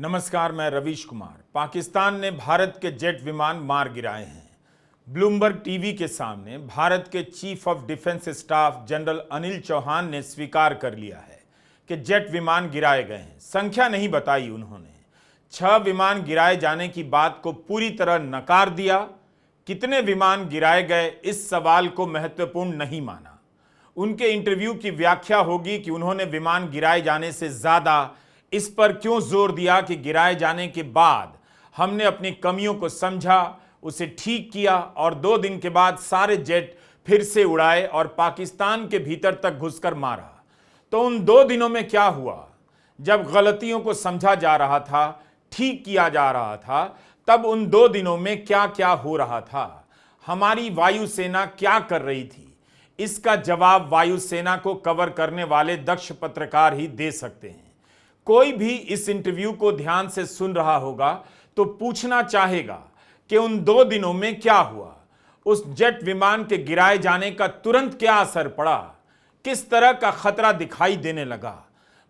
नमस्कार, मैं रवीश कुमार। पाकिस्तान ने भारत के जेट विमान मार गिराए हैं। ब्लूमबर्ग टीवी के सामने भारत के chief of defence staff general Anil Chauhan ने स्वीकार कर लिया है कि जेट विमान गिराए गए हैं। संख्या नहीं बताई उन्होंने। 6 विमान गिराए जाने की बात को पूरी तरह नकार दिया। कितने विमान गिराए गए इस सवाल को महत्वपूर्ण नहीं माना। उनके इंटरव्यू की व्याख्या होगी कि उन्होंने विमान गिराए जाने से ज्यादा इस पर क्यों जोर दिया कि गिराए जाने के बाद हमने अपनी कमियों को समझा, उसे ठीक किया और 2 दिन के बाद सारे जेट फिर से उड़ाए और पाकिस्तान के भीतर तक घुसकर मारा। तो उन 2 दिनों में क्या हुआ? जब गलतियों को समझा जा रहा था, ठीक किया जा रहा था, तब उन 2 दिनों में क्या क्या हो रहा था? हमारी वायुसेना क्या कर रही थी? इसका जवाब वायुसेना को कवर करने वाले दक्ष पत्रकार ही दे सकते हैं। कोई भी इस इंटरव्यू को ध्यान से सुन रहा होगा तो पूछना चाहेगा कि उन 2 दिनों में क्या हुआ? उस जेट विमान के गिराए जाने का तुरंत क्या असर पड़ा? किस तरह का खतरा दिखाई देने लगा?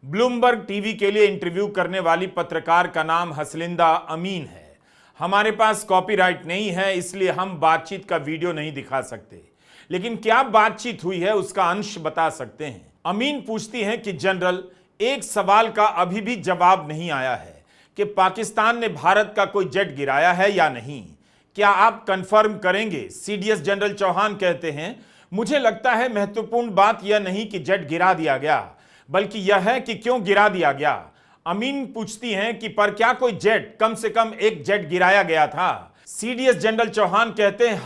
ब्लूमबर्ग टीवी के लिए इंटरव्यू करने वाली पत्रकार का नाम हसलिंदा अमीन है। हमारे पास कॉपीराइट नहीं है, इसलिए हम बातचीत का वीडियो नहीं दिखा सकते, लेकिन क्या बातचीत हुई है उसका अंश बता सकते हैं। अमीन पूछती हैं कि जनरल, एक सवाल का अभी भी जवाब नहीं आया है कि पाकिस्तान ने भारत का कोई जेट गिराया है या नहीं। क्या आप कंफर्म करेंगे? सीडीएस जनरल चौहान कहते हैं, मुझे लगता है महत्वपूर्ण बात यह नहीं कि जेट गिरा दिया गया, बल्कि यह है कि क्यों गिरा दिया गया। अमीन पूछती हैं कि पर क्या कोई जेट, कम से कम एक जेट गिराया गया था? सीडीएस जनरल चौहान कहते हैं,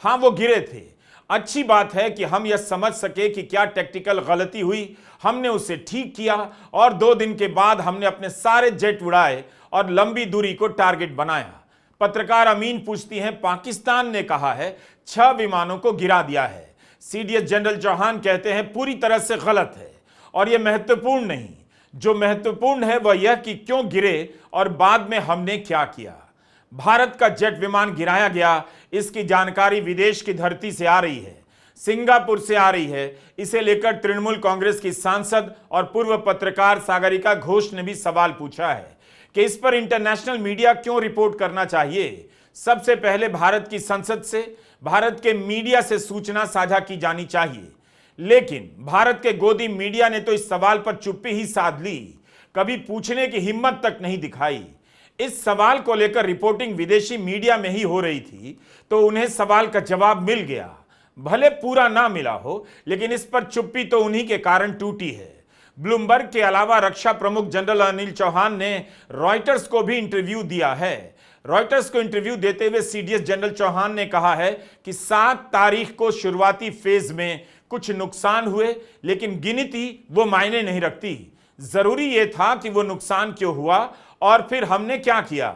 हाँ वो गिरे थे। अच्छी बात है कि हम यह समझ सके कि क्या टेक्निकल गलती हुई, हमने उसे ठीक किया और 2 दिन के बाद हमने अपने सारे जेट उड़ाए और लंबी दूरी को टारगेट बनाया। पत्रकार अमीन पूछती हैं, पाकिस्तान ने कहा है 6 विमानों को गिरा दिया है। सीडीएस जनरल चौहान कहते हैं, पूरी तरह से गलत है और यह महत्वपूर्ण नहीं। जो महत्वपूर्ण है वह यह कि क्यों गिरे और बाद में हमने क्या किया। भारत का जेट विमान गिराया गया, इसकी जानकारी विदेश की धरती से आ रही है, सिंगापुर से आ रही है। इसे लेकर तृणमूल कांग्रेस की सांसद और पूर्व पत्रकार सागरिका घोष ने भी सवाल पूछा है कि इस पर इंटरनेशनल मीडिया क्यों रिपोर्ट करना चाहिए। सबसे पहले भारत की संसद से, भारत के मीडिया से सूचना साझा की जानी चाहिए, लेकिन भारत के गोदी मीडिया ने तो इस सवाल पर चुप्पी ही साध ली, कभी पूछने की हिम्मत तक नहीं दिखाई। इस सवाल को लेकर रिपोर्टिंग विदेशी मीडिया में ही हो रही थी, तो उन्हें सवाल का जवाब मिल गया। भले पूरा ना मिला हो, लेकिन इस पर चुप्पी तो उन्हीं के कारण टूटी है। ब्लूमबर्ग के अलावा रक्षा प्रमुख जनरल अनिल चौहान ने रॉयटर्स को भी इंटरव्यू दिया है। रॉयटर्स को इंटरव्यू देते हुए सीडीएस जनरल चौहान ने कहा है कि 7 तारीख को शुरुआती फेज में कुछ नुकसान हुए, लेकिन गिनती वो मायने नहीं रखती। जरूरी यह था कि वो नुकसान क्यों हुआ और फिर हमने क्या किया।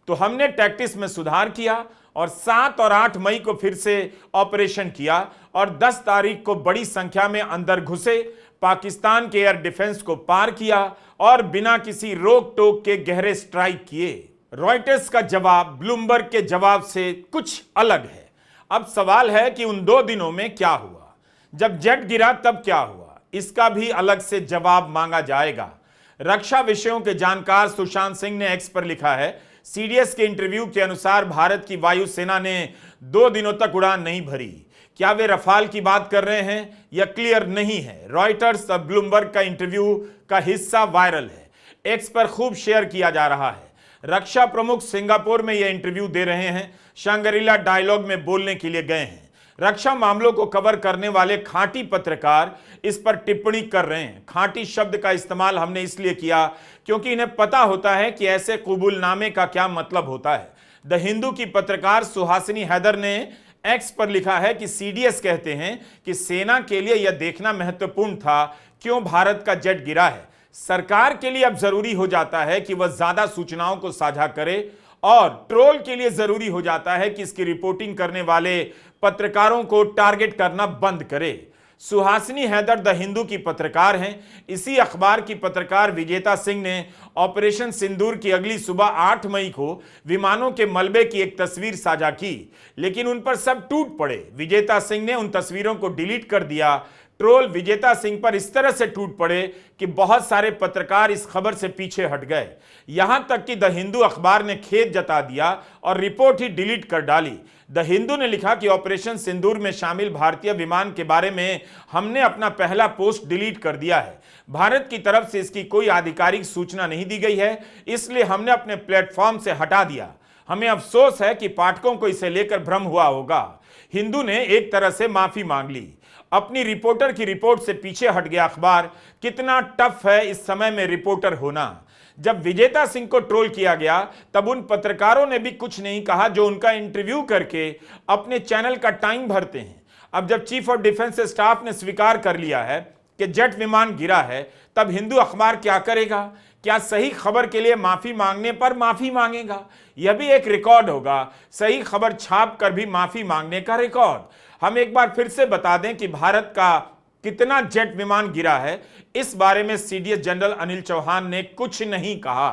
तो हमने टैक्टिक्स में सुधार किया और 7 और 8 मई को फिर से ऑपरेशन किया और 10 तारीख को बड़ी संख्या में अंदर घुसे, पाकिस्तान के एयर डिफेंस को पार किया और बिना किसी रोक टोक के गहरे स्ट्राइक किए। रॉयटर्स का जवाब ब्लूमबर्ग के जवाब से कुछ अलग है। अब सवाल है कि उन 2 दिनों में क्या हुआ? जब जेट गिरा तब क्या हुआ? इसका भी अलग से जवाब मांगा जाएगा। रक्षा विषयों के जानकार सुशांत सिंह ने एक्स पर लिखा है, सीडीएस के इंटरव्यू के अनुसार भारत की वायुसेना ने 2 दिनों तक उड़ान नहीं भरी। क्या वे रफाल की बात कर रहे हैं? यह क्लियर नहीं है। रॉयटर्स और ब्लूमबर्ग का इंटरव्यू का हिस्सा वायरल है, एक्स पर खूब शेयर किया जा रहा है। रक्षा प्रमुख सिंगापुर में यह इंटरव्यू दे रहे हैं, शंगरीला डायलॉग में बोलने के लिए गए हैं। रक्षा मामलों को कवर करने वाले खांटी पत्रकार इस पर टिप्पणी कर रहे हैं। खांटी शब्द का इस्तेमाल हमने इसलिए किया क्योंकि इन्हें पता होता है कि ऐसे कबूलनामे का क्या मतलब होता है। द हिंदू की पत्रकार सुहासिनी हैदर ने एक्स पर लिखा है कि सीडीएस कहते हैं कि सेना के लिए यह देखना महत्वपूर्ण था क्यों भारत का जेट गिरा है। सरकार के लिए अब जरूरी हो जाता है कि वह ज्यादा सूचनाओं को साझा करे और ट्रोल के लिए जरूरी हो जाता है कि इसकी रिपोर्टिंग करने वाले पत्रकारों को टारगेट करना बंद करे। सुहासिनी हैदर द हिंदू की पत्रकार हैं। इसी अखबार की पत्रकार विजेता सिंह ने ऑपरेशन सिंदूर की अगली सुबह 8 मई को विमानों के मलबे की एक तस्वीर साझा की, लेकिन उन पर सब टूट पड़े। विजेता सिंह ने उन तस्वीरों को डिलीट कर दिया। ट्रोल विजेता सिंह पर इस तरह से टूट पड़े कि बहुत सारे पत्रकार इस खबर से पीछे हट गए। यहां तक कि द हिंदू अखबार ने खेद जता दिया और रिपोर्ट ही डिलीट कर डाली। द हिंदू ने लिखा कि ऑपरेशन सिंदूर में शामिल भारतीय विमान के बारे में हमने अपना पहला पोस्ट डिलीट कर दिया है। भारत की तरफ से इसकी कोई आधिकारिक सूचना नहीं दी गई है, इसलिए हमने अपने प्लेटफॉर्म से हटा दिया। हमें अफसोस है कि पाठकों को इसे लेकर भ्रम हुआ होगा। हिंदू ने एक तरह से माफी मांग ली। अपनी रिपोर्टर की रिपोर्ट से पीछे हट गया अखबार। कितना टफ है इस समय में रिपोर्टर होना। जब विजेता सिंह को ट्रोल किया गया तब उन पत्रकारों ने भी कुछ नहीं कहा जो उनका इंटरव्यू करके अपने चैनल का टाइम भरते हैं। अब जब चीफ ऑफ डिफेंस स्टाफ ने स्वीकार कर लिया है कि जेट विमान गिरा है, तब हिंदू अखबार क्या करेगा? क्या सही खबर के लिए माफी मांगने पर माफी मांगेगा? यह भी एक रिकॉर्ड होगा, सही खबर छाप कर भी माफी मांगने का रिकॉर्ड। हम एक बार फिर से बता दें कि भारत का कितना जेट विमान गिरा है, इस बारे में सीडीएस जनरल अनिल चौहान ने कुछ नहीं कहा।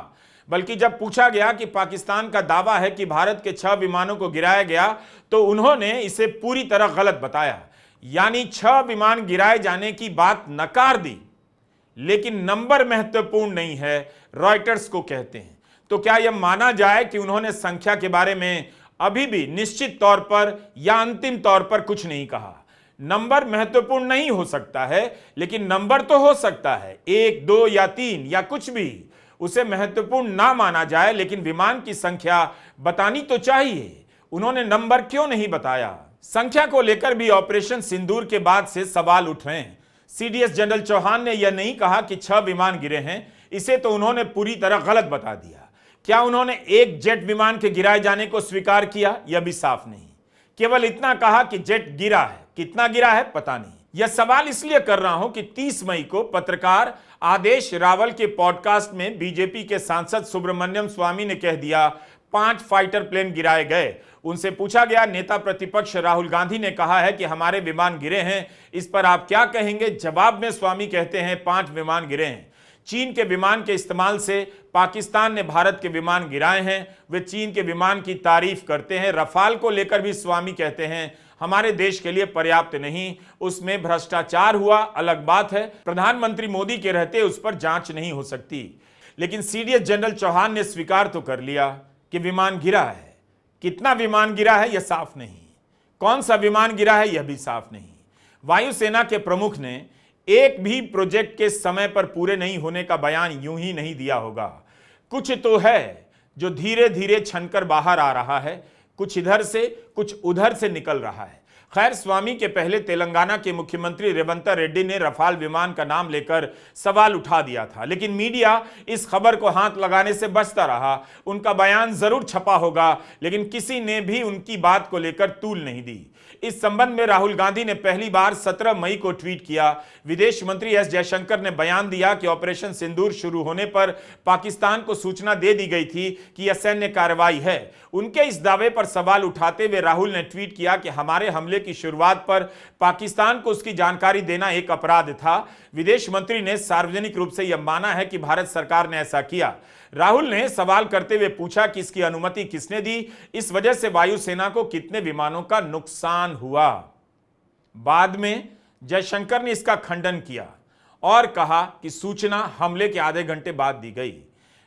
बल्कि जब पूछा गया कि पाकिस्तान का दावा है कि भारत के 6 विमानों को गिराया गया, तो उन्होंने इसे पूरी तरह गलत बताया। यानी 6 विमान गिराए जाने की बात नकार दी, लेकिन नंबर महत्वपूर्ण नहीं है, रॉयटर्स को कहते हैं। तो क्या यह माना जाए कि उन्होंने संख्या के बारे में अभी भी निश्चित तौर पर या अंतिम तौर पर कुछ नहीं कहा? नंबर महत्वपूर्ण नहीं हो सकता है, लेकिन नंबर तो हो सकता है, 1, 2 या 3 या कुछ भी। उसे महत्वपूर्ण ना माना जाए, लेकिन विमान की संख्या बतानी तो चाहिए। उन्होंने नंबर क्यों नहीं बताया? संख्या को लेकर भी ऑपरेशन सिंदूर के बाद से सवाल उठ रहे हैं। सीडीएस जनरल चौहान ने यह नहीं कहा कि 6 विमान गिरे हैं, इसे तो उन्होंने पूरी तरह गलत बता दिया। क्या उन्होंने एक जेट विमान के गिराए जाने को स्वीकार किया? यह भी साफ नहीं। केवल इतना कहा कि जेट गिरा है, कितना गिरा है पता नहीं। यह सवाल इसलिए कर रहा हूं कि 30 मई को पत्रकार आदेश रावल के पॉडकास्ट में बीजेपी के सांसद सुब्रमण्यम स्वामी ने कह दिया 5 फाइटर प्लेन गिराए गए। उनसे पूछा गया, नेता प्रतिपक्ष राहुल गांधी ने कहा है कि हमारे विमान गिरे हैं, इस पर आप क्या कहेंगे? जवाब में स्वामी कहते हैं 5 विमान गिरे हैं। चीन के विमान के इस्तेमाल से पाकिस्तान ने भारत के विमान गिराए हैं। वे चीन के विमान की तारीफ करते हैं। रफाल को लेकर भी स्वामी कहते हैं हमारे देश के लिए पर्याप्त नहीं, उसमें भ्रष्टाचार हुआ, अलग बात है, प्रधानमंत्री मोदी के रहते उस पर जांच नहीं हो सकती। लेकिन सीडीएस जनरल चौहान ने स्वीकार तो कर लिया कि विमान गिरा है। कितना विमान गिरा है यह साफ नहीं, कौन सा विमान गिरा है यह भी साफ नहीं। वायुसेना के प्रमुख ने एक भी प्रोजेक्ट के समय पर पूरे नहीं होने का बयान यूं ही नहीं दिया होगा। कुछ तो है जो धीरे धीरे छनकर बाहर आ रहा है, कुछ इधर से कुछ उधर से निकल रहा है। खैर, स्वामी के पहले तेलंगाना के मुख्यमंत्री रेवंत रेड्डी ने रफाल विमान का नाम लेकर सवाल उठा दिया था, लेकिन मीडिया इस खबर को हाथ लगाने से बचता रहा। उनका बयान जरूर छपा होगा, लेकिन किसी ने भी उनकी बात को लेकर तूल नहीं दी। इस संबंध में राहुल गांधी ने पहली बार 17 मई को ट्वीट किया। विदेश मंत्री एस जयशंकर ने बयान दिया कि ऑपरेशन सिंदूर शुरू होने पर पाकिस्तान को सूचना दे दी गई थी कि यह सैन्य कार्रवाई है। उनके इस दावे पर सवाल उठाते हुए राहुल ने ट्वीट किया कि हमारे हमले की शुरुआत पर पाकिस्तान को उसकी जानकारी देना एक अपराध था। विदेश मंत्री ने सार्वजनिक रूप से यह माना है कि भारत सरकार ने ऐसा किया। राहुल ने सवाल करते हुए पूछा कि इसकी अनुमति किसने दी, इस वजह से वायुसेना को कितने विमानों का नुकसान हुआ। बाद में जयशंकर ने इसका खंडन किया और कहा कि सूचना हमले के आधे घंटे बाद दी गई,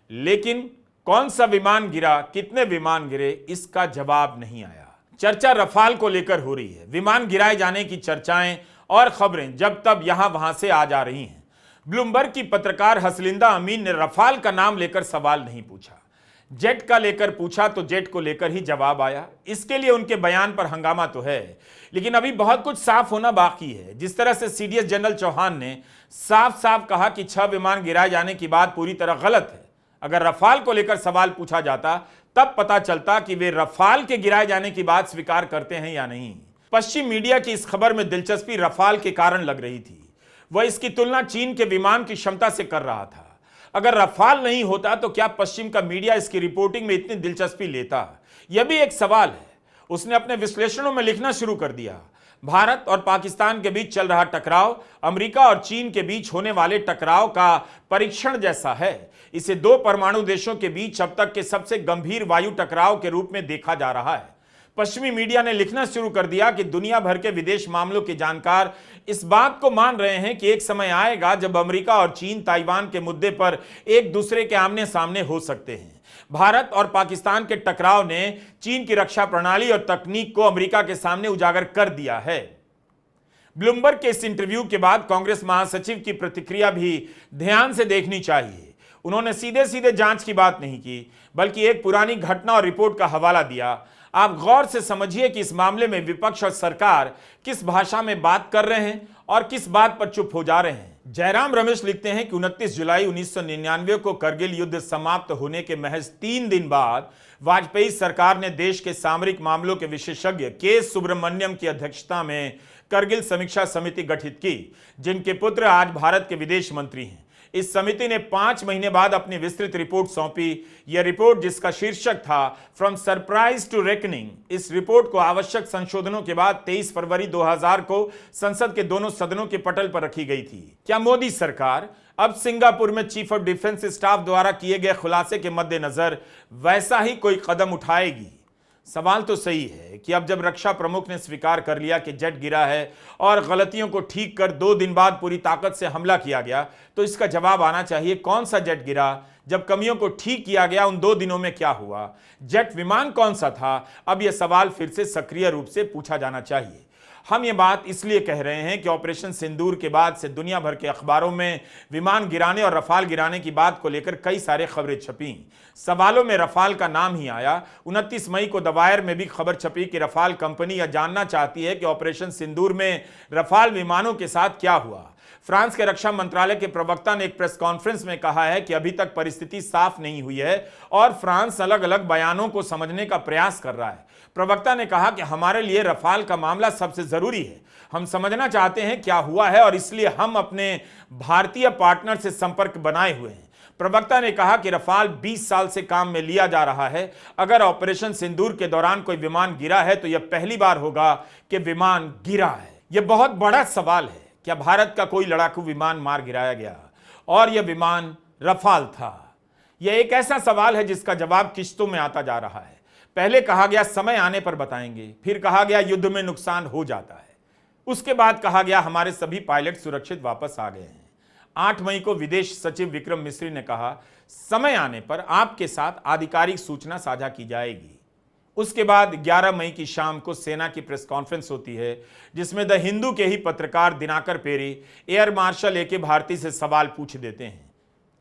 लेकिन कौन सा विमान गिरा, कितने विमान गिरे, इसका जवाब नहीं आया। चर्चा रफाल को लेकर हो रही है। विमान गिराए जाने की चर्चाएं और खबरें जब तब यहां वहां से आ जा रही हैं। ब्लूमबर्ग की पत्रकार हसलिंदा अमीन ने रफाल का नाम लेकर सवाल नहीं पूछा, जेट का लेकर पूछा तो जेट को लेकर ही जवाब आया। इसके लिए उनके बयान पर हंगामा तो है, लेकिन अभी बहुत कुछ साफ होना बाकी है। जिस तरह से सीडीएस जनरल चौहान ने साफ साफ कहा कि 6 विमान गिराए जाने की बात पूरी तरह गलत है, अगर रफाल को लेकर सवाल पूछा जाता तब पता चलता कि वे रफाल के गिराए जाने की बात स्वीकार करते हैं या नहीं। पश्चिम मीडिया की इस खबर में दिलचस्पी रफाल के कारण लग रही थी। वह इसकी तुलना चीन के विमान की क्षमता से कर रहा था। अगर रफाल नहीं होता तो क्या पश्चिम का मीडिया इसकी रिपोर्टिंग में इतनी दिलचस्पी लेता? यह भी एक सवाल है। उसने अपने विश्लेषणों में लिखना शुरू कर दिया, भारत और पाकिस्तान के बीच चल रहा टकराव अमेरिका और चीन के बीच होने वाले टकराव का परीक्षण जैसा है। इसे 2 परमाणु देशों के बीच अब तक के सबसे गंभीर वायु टकराव के रूप में देखा जा रहा है। पश्चिमी मीडिया ने लिखना शुरू कर दिया कि दुनिया भर के विदेश मामलों के जानकार इस बात को मान रहे हैं कि एक समय आएगा जब अमेरिका और चीन ताइवान के मुद्दे पर एक दूसरे के आमने सामने हो सकते हैं। भारत और पाकिस्तान के टकराव ने चीन की रक्षा प्रणाली और तकनीक को अमेरिका के सामने उजागर कर दिया है। ब्लूमबर्ग के इस इंटरव्यू के बाद कांग्रेस महासचिव की प्रतिक्रिया भी ध्यान से देखनी चाहिए। उन्होंने सीधे सीधे जांच की बात नहीं की, बल्कि एक पुरानी घटना और रिपोर्ट का हवाला दिया। आप गौर से समझिए कि इस मामले में विपक्ष और सरकार किस भाषा में बात कर रहे हैं और किस बात पर चुप हो जा रहे हैं। जयराम रमेश लिखते हैं कि 29 जुलाई 1999 को करगिल युद्ध समाप्त होने के महज 3 दिन बाद वाजपेयी सरकार ने देश के सामरिक मामलों के विशेषज्ञ के सुब्रमण्यम की अध्यक्षता में करगिल समीक्षा समिति गठित की, जिनके पुत्र आज भारत के विदेश मंत्री हैं। इस समिति ने 5 महीने बाद अपनी विस्तृत रिपोर्ट सौंपी। यह रिपोर्ट, जिसका शीर्षक था फ्रॉम सरप्राइज टू रेकनिंग, इस रिपोर्ट को आवश्यक संशोधनों के बाद 23 फरवरी 2000 को संसद के दोनों सदनों के पटल पर रखी गई थी। क्या मोदी सरकार अब सिंगापुर में चीफ ऑफ डिफेंस स्टाफ द्वारा किए गए खुलासे के मद्देनजर वैसा ही कोई कदम उठाएगी? सवाल तो सही है कि अब जब रक्षा प्रमुख ने स्वीकार कर लिया कि जेट गिरा है और गलतियों को ठीक कर 2 दिन बाद पूरी ताकत से हमला किया गया, तो इसका जवाब आना चाहिए कौन सा जेट गिरा, जब कमियों को ठीक किया गया उन 2 दिनों में क्या हुआ, जेट विमान कौन सा था। अब यह सवाल फिर से सक्रिय रूप से पूछा जाना चाहिए। हम ये बात इसलिए कह रहे हैं कि ऑपरेशन सिंदूर के बाद से दुनिया भर के अखबारों में विमान गिराने और रफाल गिराने की बात को लेकर कई सारे खबरें छपी। सवालों में रफाल का नाम ही आया। 29 मई को द वायर में भी खबर छपी कि रफाल कंपनी यह जानना चाहती है कि ऑपरेशन सिंदूर में रफाल विमानों के साथ क्या हुआ। फ्रांस के रक्षा मंत्रालय के प्रवक्ता ने एक प्रेस कॉन्फ्रेंस में कहा है कि अभी तक परिस्थिति साफ नहीं हुई है और फ्रांस अलग अलग बयानों को समझने का प्रयास कर रहा है। प्रवक्ता ने कहा कि हमारे लिए रफाल का मामला सबसे जरूरी है। हम समझना चाहते हैं क्या हुआ है और इसलिए हम अपने भारतीय पार्टनर से संपर्क बनाए हुए हैं। प्रवक्ता ने कहा कि रफाल 20 साल से काम में लिया जा रहा है। अगर ऑपरेशन सिंदूर के दौरान कोई विमान गिरा है तो यह पहली बार होगा कि विमान गिरा है। यह बहुत बड़ा सवाल है। क्या भारत का कोई लड़ाकू विमान मार गिराया गया और यह विमान रफाल था? यह एक ऐसा सवाल है जिसका जवाब किश्तों में आता जा रहा है। पहले कहा गया समय आने पर बताएंगे, फिर कहा गया युद्ध में नुकसान हो जाता है, उसके बाद कहा गया हमारे सभी पायलट सुरक्षित वापस आ गए हैं। 8 मई को विदेश सचिव विक्रम मिस्री ने कहा समय आने पर आपके साथ आधिकारिक सूचना साझा की जाएगी। उसके बाद 11 मई की शाम को सेना की प्रेस कॉन्फ्रेंस होती है, जिसमें द हिंदू के ही पत्रकार Dinakar Peri air marshal A K Bharti से सवाल पूछ देते हैं।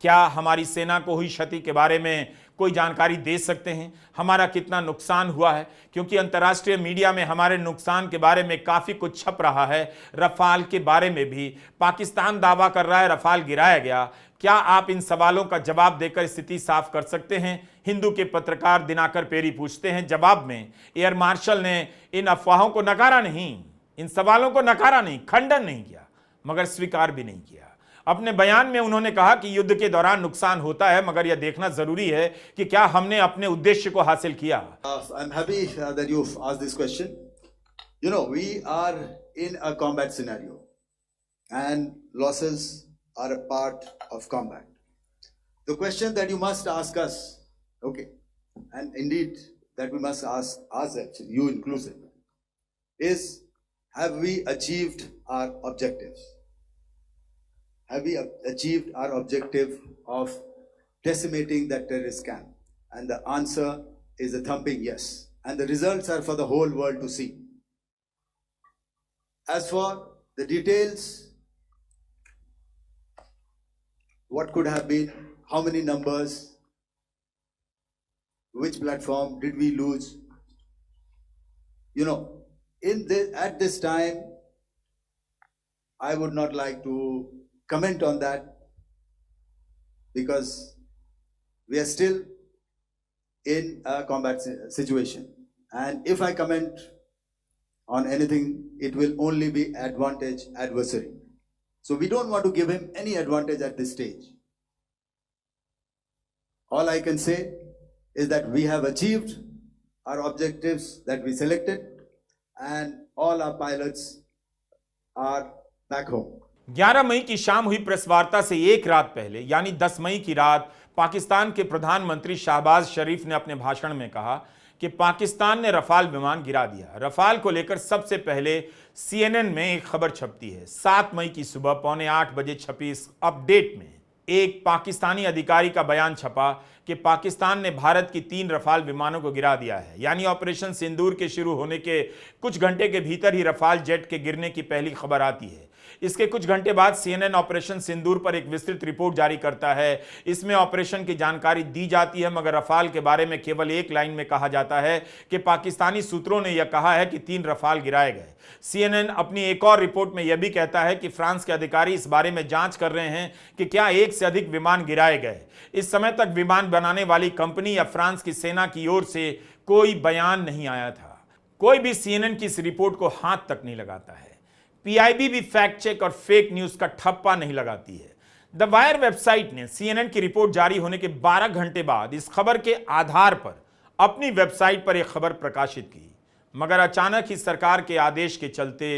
क्या हमारी सेना को हुई क्षति के बारे में कोई जानकारी दे सकते हैं? हमारा कितना नुकसान हुआ है? क्योंकि अंतर्राष्ट्रीय मीडिया में हमारे नुकसान के बारे में काफी कुछ छप रहा है। रफाल के बारे में भी पाकिस्तान दावा कर रहा है रफाल गिराया गया। क्या आप इन सवालों का जवाब देकर स्थिति साफ कर सकते हैं? हिंदू के पत्रकार दिनाकर पेरी पूछते हैं। जवाब में एयर मार्शल ने इन अफवाहों को नकारा नहीं, इन सवालों को नकारा नहीं, खंडन नहीं किया, मगर स्वीकार भी नहीं किया। अपने बयान में उन्होंने कहा कि युद्ध के दौरान नुकसान होता है, मगर यह देखना जरूरी है कि क्या हमने अपने उद्देश्य को हासिल किया। I'm happy that you've asked this question. You know, we are in a combat scenario and losses are a part of combat. The question that you must ask us, okay, and indeed that we must ask ourselves, you inclusive, is have we achieved our objectives? Have we achieved our objective of decimating that terrorist camp? And the answer is a thumping yes. And the results are for the whole world to see. As for the details, what could have been, how many numbers, which platform did we lose? You know, at this time, I would not like to comment on that because we are still in a combat situation, and if I comment on anything, it will only be adversary. So we don't want to give him any advantage at this stage. All I can say is that we have achieved our objectives that we selected, and all our pilots are back home. 11 मई की शाम हुई press वार्ता से एक रात पहले यानी 10 मई की रात पाकिस्तान के प्रधानमंत्री शहबाज शरीफ ने अपने भाषण में कहा कि कि पाकिस्तान ने रफाल विमान गिरा दिया। रफाल को लेकर सबसे पहले CNN में एक खबर छपती है। 7 मई की सुबह 7:45 बजे छपी इस अपडेट में एक पाकिस्तानी अधिकारी का बयान छपा कि पाकिस्तान ने भारत की 3 रफाल विमानों को गिरा दिया है। यानी ऑपरेशन सिंदूर के शुरू होने के कुछ घंटे के भीतर ही रफाल जेट के गिरने की पहली खबर आती है। इसके कुछ घंटे बाद CNN ऑपरेशन सिंदूर पर एक विस्तृत रिपोर्ट जारी करता है। इसमें ऑपरेशन की जानकारी दी जाती है, मगर रफाल के बारे में केवल एक लाइन में कहा जाता है कि पाकिस्तानी सूत्रों ने यह कहा है कि 3 रफाल गिराए गए। CNN अपनी एक और रिपोर्ट में यह भी कहता है कि फ्रांस के अधिकारी इस बारे में जांच कर रहे हैं कि क्या एक से अधिक विमान गिराए गए। इस समय तक विमान बनाने वाली कंपनी या फ्रांस की सेना की ओर से कोई बयान नहीं आया था। कोई भी CNN की इस रिपोर्ट को हाथ तक नहीं लगाता है। PIB भी फैक्ट चेक और फेक न्यूज का ठप्पा नहीं लगाती है। द वायर वेबसाइट ने CNN की रिपोर्ट जारी होने के 12 घंटे बाद इस खबर के आधार पर अपनी वेबसाइट पर एक खबर प्रकाशित की, मगर अचानक ही सरकार के आदेश के चलते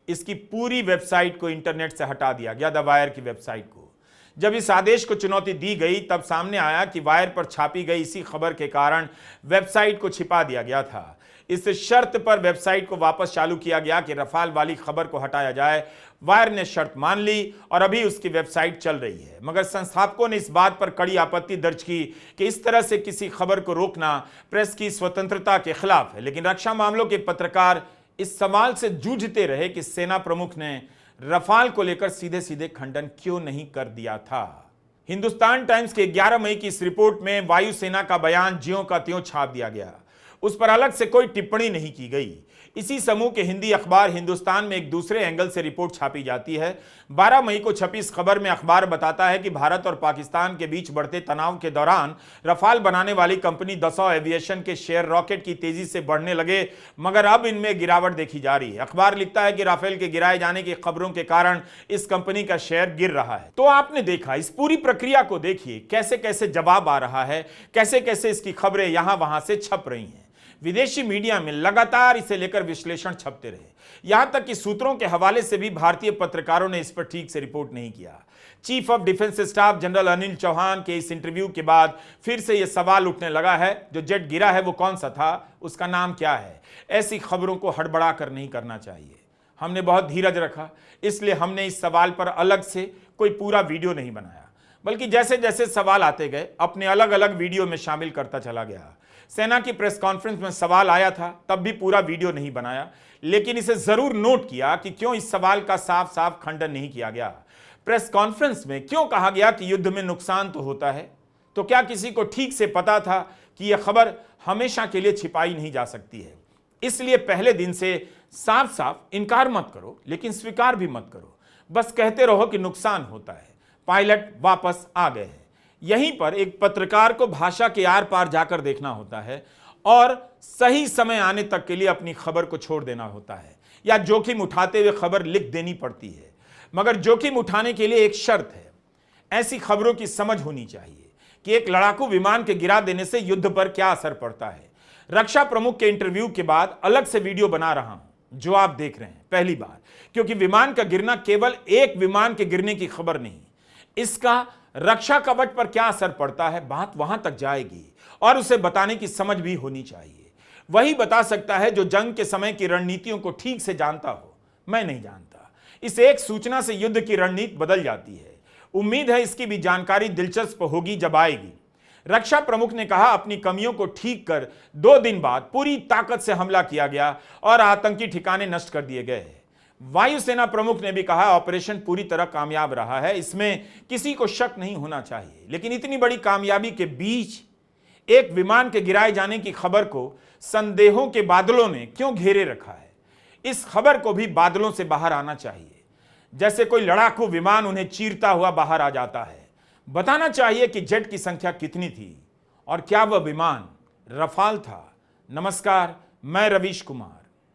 इसकी पूरी वेबसाइट को इंटरनेट से हटा दिया गया। द वायर की वेबसाइट को जब इस आदेश को चुनौती दी गई तब सामने आया कि वायर पर छापी गई इसी खबर के कारण वेबसाइट को छिपा दिया गया था। इस शर्त पर वेबसाइट को वापस चालू किया गया कि रफाल वाली खबर को हटाया जाए। वायर ने शर्त मान ली और अभी उसकी वेबसाइट चल रही है, मगर संस्थापकों ने इस बात पर कड़ी आपत्ति दर्ज की कि इस तरह से किसी खबर को रोकना प्रेस की स्वतंत्रता के खिलाफ है। लेकिन रक्षा मामलों के पत्रकार इस सवाल से जूझते रहे कि सेना प्रमुख ने रफाल को लेकर सीधे सीधे खंडन क्यों नहीं कर दिया था। हिंदुस्तान टाइम्स के 11 मई की इस रिपोर्ट में वायुसेना का बयान ज्यों का त्यों छाप दिया गया। उस पर अलग से कोई टिप्पणी नहीं की गई। इसी समूह के हिंदी अखबार हिंदुस्तान में एक दूसरे एंगल से रिपोर्ट छापी जाती है। 12 मई को छपी इस खबर में अखबार बताता है कि भारत और पाकिस्तान के बीच बढ़ते तनाव के दौरान रफाल बनाने वाली कंपनी दसॉ एविएशन के शेयर रॉकेट की तेजी से बढ़ने लगे, मगर अब इनमें गिरावट देखी जा रही है। अखबार लिखता है कि राफेल के गिराए जाने की खबरों के कारण इस कंपनी का शेयर गिर रहा है। तो आपने देखा, इस पूरी प्रक्रिया को देखिए, कैसे कैसे जवाब आ रहा है, कैसे कैसे इसकी खबरें यहां वहां से छप रही हैं। विदेशी मीडिया में लगातार इसे लेकर विश्लेषण छपते रहे, यहां तक कि सूत्रों के हवाले से भी भारतीय पत्रकारों ने इस पर ठीक से रिपोर्ट नहीं किया। Chief of defence staff general Anil Chauhan के इस इंटरव्यू के बाद फिर से यह सवाल उठने लगा है, जो जेट गिरा है वो कौन सा था, उसका नाम क्या है। ऐसी खबरों को हड़बड़ा कर नहीं करना चाहिए। हमने बहुत धीरज रखा, इसलिए हमने इस सवाल पर अलग से कोई पूरा वीडियो नहीं बनाया, बल्कि जैसे जैसे सवाल आते गए अपने अलग अलग वीडियो में शामिल करता चला गया। सेना की प्रेस कॉन्फ्रेंस में सवाल आया था, तब भी पूरा वीडियो नहीं बनाया, लेकिन इसे जरूर नोट किया कि क्यों इस सवाल का साफ साफ खंडन नहीं किया गया। प्रेस कॉन्फ्रेंस में क्यों कहा गया कि युद्ध में नुकसान तो होता है? तो क्या किसी को ठीक से पता था कि यह खबर हमेशा के लिए छिपाई नहीं जा सकती है? इसलिए पहले दिन से साफ साफ इनकार मत करो, लेकिन स्वीकार भी मत करो। बस कहते रहो कि नुकसान होता है, पायलट वापस आ गए हैं। यहीं पर एक पत्रकार को भाषा के आर पार जाकर देखना होता है और सही समय आने तक के लिए अपनी खबर को छोड़ देना होता है, या जोखिम उठाते हुए खबर लिख देनी पड़ती है। मगर जोखिम उठाने के लिए एक शर्त है, ऐसी खबरों की समझ होनी चाहिए कि एक लड़ाकू विमान के गिरा देने से युद्ध पर क्या असर पड़ता है। रक्षा प्रमुख के इंटरव्यू के बाद अलग से वीडियो बना रहा हूं, जो आप देख रहे हैं पहली बार, क्योंकि विमान का गिरना केवल एक विमान के गिरने की खबर नहीं, इसका रक्षा कवच पर क्या असर पड़ता है, बात वहां तक जाएगी और उसे बताने की समझ भी होनी चाहिए। वही बता सकता है जो जंग के समय की रणनीतियों को ठीक से जानता हो। मैं नहीं जानता। इस एक सूचना से युद्ध की रणनीति बदल जाती है। उम्मीद है इसकी भी जानकारी दिलचस्प होगी जब आएगी। रक्षा प्रमुख ने कहा, अपनी कमियों को ठीक कर 2 दिन बाद पूरी ताकत से हमला किया गया और आतंकी ठिकाने नष्ट कर दिए गए। वायुसेना प्रमुख ने भी कहा, ऑपरेशन पूरी तरह कामयाब रहा है, इसमें किसी को शक नहीं होना चाहिए। लेकिन इतनी बड़ी कामयाबी के बीच एक विमान के गिराए जाने की खबर को संदेहों के बादलों ने क्यों घेरे रखा है? इस खबर को भी बादलों से बाहर आना चाहिए, जैसे कोई लड़ाकू विमान उन्हें चीरता हुआ बाहर आ जाता है। बताना चाहिए कि जेट की संख्या कितनी थी और क्या वह विमान रफाल था। नमस्कार, मैं रवीश कुमार।